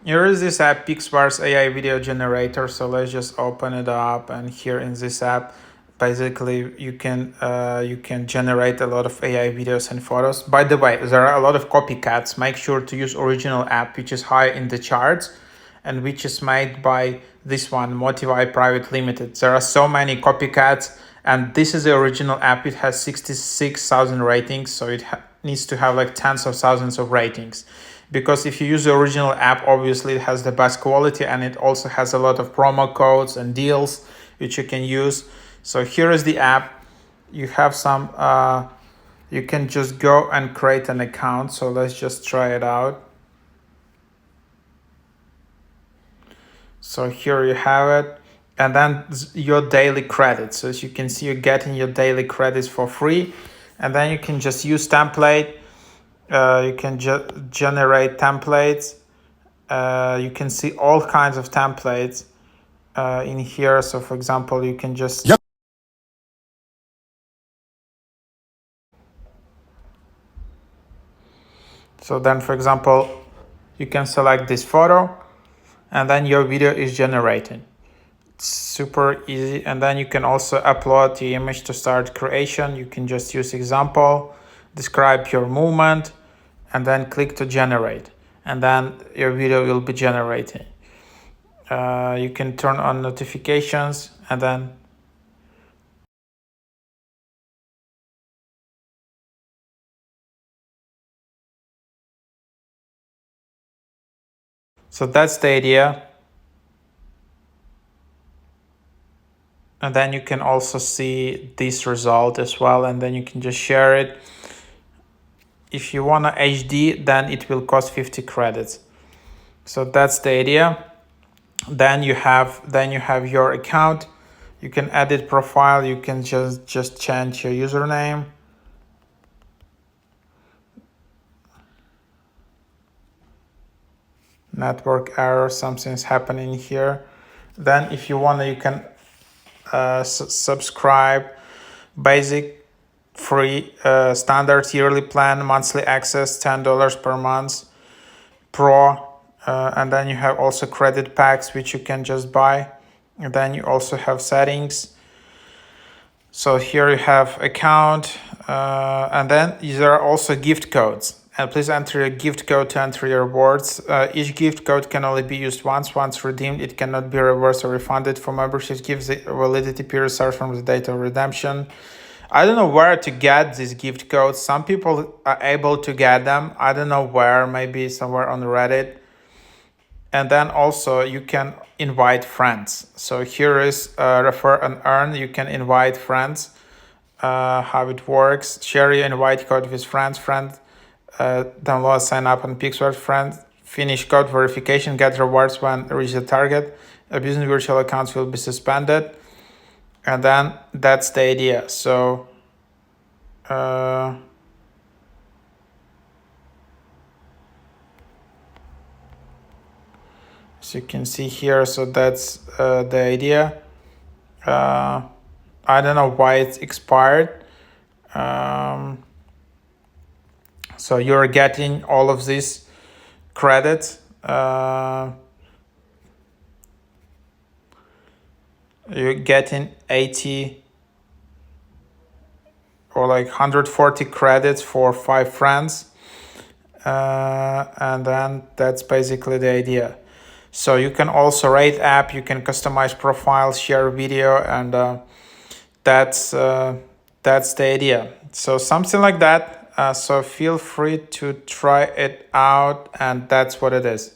Here is this app, PixVerse AI video generator. So let's just open it up, and here in this app, basically you can generate a lot of AI videos and photos. By the way, there are a lot of copycats. Make sure to use original app, which is high in the charts, and which is made by this one, Motivai Private Limited. There are so many copycats, and this is the original app. It has 66,000 ratings, so it needs to have like tens of thousands of ratings. Because if you use the original app, obviously it has the best quality, and it also has a lot of promo codes and deals which you can use. So here is the app. You have some, you can just go and create an account. So let's just try it out. So here you have it, and then your daily credits. So as you can see, you're getting your daily credits for free, and then you can just use template. You can generate templates. You can see all kinds of templates in here. So for example, you can just So then, for example, you can select this photo, and then your video is generated. It's super easy. And then you can also upload the image to start creation. You can just use example, describe your movement, and then click to generate. And then your video will be generated. You can turn on notifications, and then so that's the idea. And then you can also see this result as well, and then you can just share it. If you want to HD, then it will cost 50 credits. So that's the idea. Then you have your account. You can edit profile. You can just change your username. Network error, something's happening here. Then if you want, you can subscribe, basic, free, standard yearly plan, monthly access, $10 per month, pro, and then you have also credit packs which you can just buy. And then you also have settings. So here you have account, and then there are also gift codes. And please enter a gift code to enter your rewards. Each gift code can only be used once. Once redeemed, it cannot be reversed or refunded. For membership gifts, the validity period starts from the date of redemption. I don't know where to get these gift codes. Some people are able to get them. I don't know where, maybe somewhere on Reddit. And then also you can invite friends. So here is refer and earn. You can invite friends. How it works: share your invite code with friends. Download, sign up on PixVerse. Friends, finish code verification. Get rewards when reach the target. Abusing virtual accounts will be suspended. And then that's the idea. So as you can see here, so that's the idea. I don't know why it's expired. So you're getting all of these credits. You're getting 80 or like 140 credits for 5 friends. And then that's basically the idea. So you can also rate app, you can customize profiles, share video, and that's the idea. So something like that. So feel free to try it out, and that's what it is.